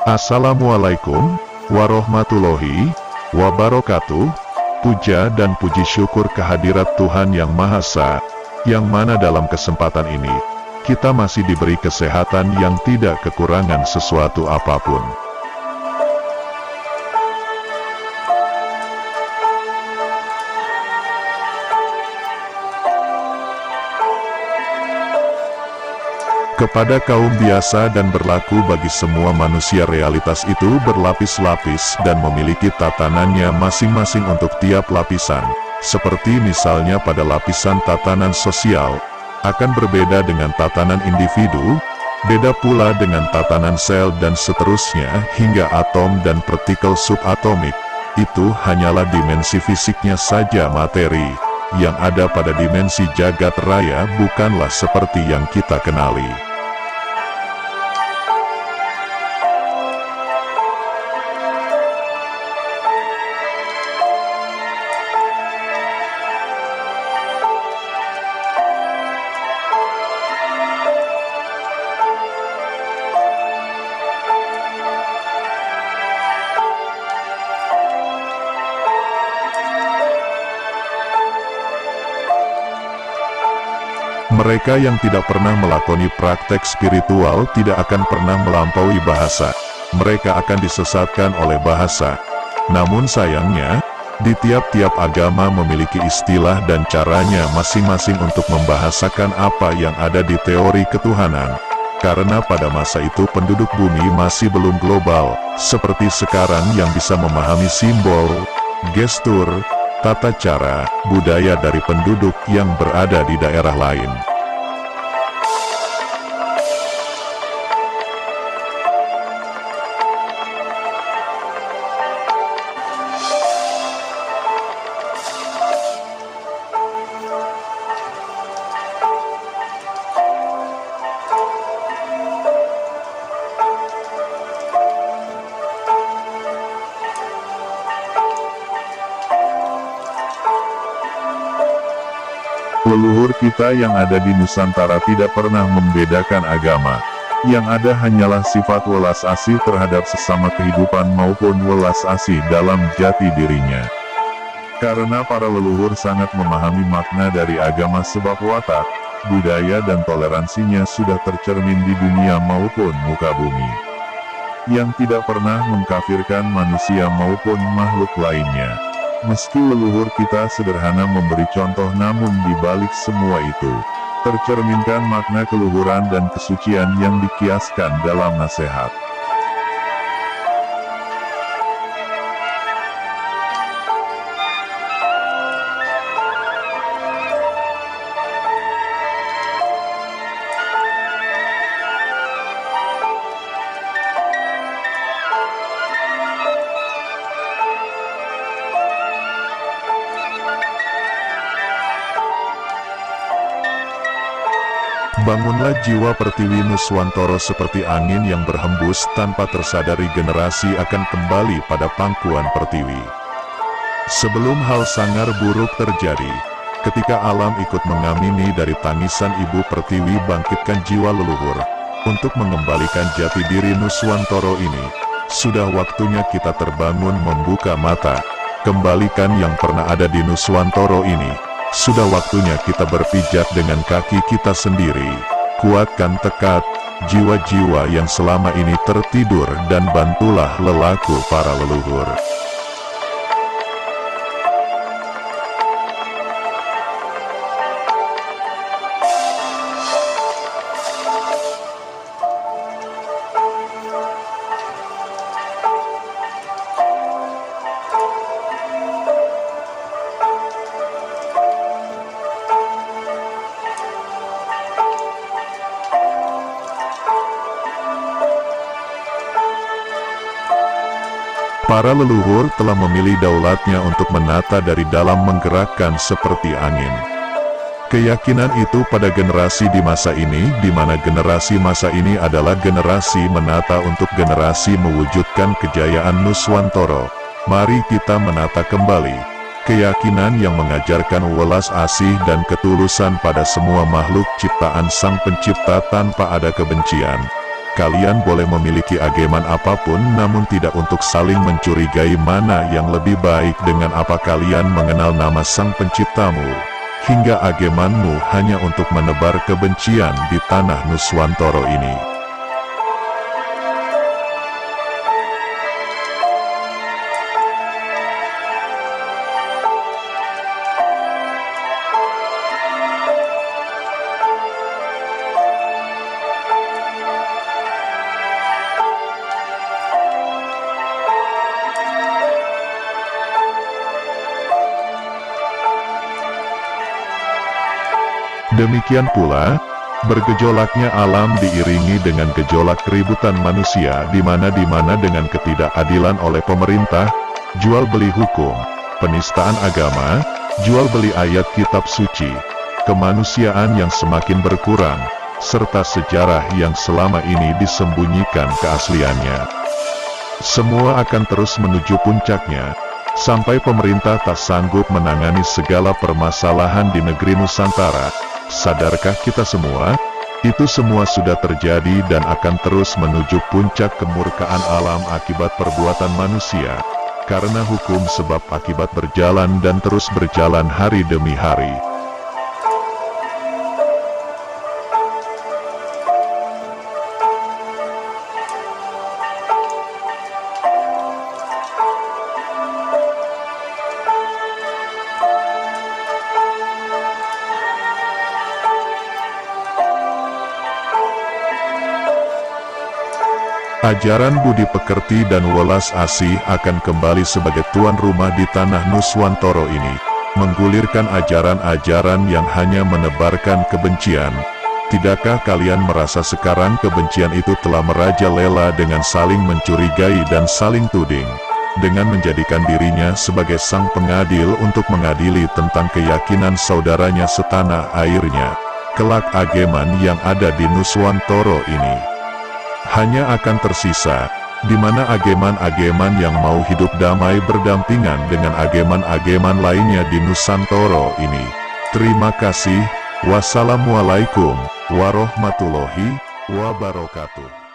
Assalamualaikum warahmatullahi wabarakatuh. Puja dan puji syukur kehadirat Tuhan Yang Maha Esa, yang mana dalam kesempatan ini, kita masih diberi kesehatan yang tidak kekurangan sesuatu apapun. Kepada kaum biasa dan berlaku bagi semua manusia, realitas itu berlapis-lapis dan memiliki tatanannya masing-masing untuk tiap lapisan. Seperti misalnya pada lapisan tatanan sosial, akan berbeda dengan tatanan individu, beda pula dengan tatanan sel dan seterusnya hingga atom dan partikel subatomik. Itu hanyalah dimensi fisiknya saja. Materi yang ada pada dimensi jagat raya bukanlah seperti yang kita kenali. Mereka yang tidak pernah melakoni praktek spiritual tidak akan pernah melampaui bahasa. Mereka akan disesatkan oleh bahasa. Namun sayangnya, di tiap-tiap agama memiliki istilah dan caranya masing-masing untuk membahasakan apa yang ada di teori ketuhanan. Karena pada masa itu penduduk bumi masih belum global, seperti sekarang yang bisa memahami simbol, gestur, tata cara, budaya dari penduduk yang berada di daerah lain. Leluhur kita yang ada di Nusantara tidak pernah membedakan agama. Yang ada hanyalah sifat welas asih terhadap sesama kehidupan maupun welas asih dalam jati dirinya. Karena para leluhur sangat memahami makna dari agama, sebab watak, budaya dan toleransinya sudah tercermin di dunia maupun muka bumi. Yang tidak pernah mengkafirkan manusia maupun makhluk lainnya. Meski leluhur kita sederhana memberi contoh, namun di balik semua itu, tercerminkan makna keluhuran dan kesucian yang dikiaskan dalam nasihat. Bangunlah jiwa Pertiwi Nuswantoro seperti angin yang berhembus, tanpa tersadari generasi akan kembali pada pangkuan Pertiwi. Sebelum hal sangar buruk terjadi, ketika alam ikut mengamini dari tangisan Ibu Pertiwi, bangkitkan jiwa leluhur, untuk mengembalikan jati diri Nuswantoro ini. Sudah waktunya kita terbangun membuka mata, kembalikan yang pernah ada di Nuswantoro ini. Sudah waktunya kita berpijak dengan kaki kita sendiri, kuatkan tekad jiwa-jiwa yang selama ini tertidur dan bantulah lelaku para leluhur. Para leluhur telah memilih daulatnya untuk menata dari dalam, menggerakkan seperti angin. Keyakinan itu pada generasi di masa ini, di mana generasi masa ini adalah generasi menata untuk generasi mewujudkan kejayaan Nuswantoro. Mari kita menata kembali keyakinan yang mengajarkan welas asih dan ketulusan pada semua makhluk ciptaan Sang Pencipta tanpa ada kebencian. kalian boleh memiliki ageman apapun namun tidak untuk saling mencurigai mana yang lebih baik. Dengan apa kalian mengenal nama Sang Penciptamu, hingga agemanmu hanya untuk menebar kebencian di tanah Nuswantoro ini. Demikian pula, bergejolaknya alam diiringi dengan gejolak keributan manusia di mana dengan ketidakadilan oleh pemerintah, jual beli hukum, penistaan agama, jual beli ayat kitab suci, kemanusiaan yang semakin berkurang, serta sejarah yang selama ini disembunyikan keasliannya. Semua akan terus menuju puncaknya, sampai pemerintah tak sanggup menangani segala permasalahan di negeri Nusantara. Sadarkah kita semua? Itu semua sudah terjadi dan akan terus menuju puncak kemurkaan alam akibat perbuatan manusia. Karena hukum sebab akibat berjalan dan terus berjalan hari demi hari. Ajaran budi pekerti dan welas asih akan kembali sebagai tuan rumah di tanah Nuswantoro ini, menggulirkan ajaran-ajaran yang hanya menebarkan kebencian. Tidakkah kalian merasa sekarang kebencian itu telah merajalela dengan saling mencurigai dan saling tuding, dengan menjadikan dirinya sebagai sang pengadil untuk mengadili tentang keyakinan saudaranya setanah airnya, kelak ageman yang ada di Nuswantoro ini hanya akan tersisa, di mana ageman-ageman yang mau hidup damai berdampingan dengan ageman-ageman lainnya di Nusantoro ini. Terima kasih. Wassalamualaikum warahmatullahi wabarakatuh.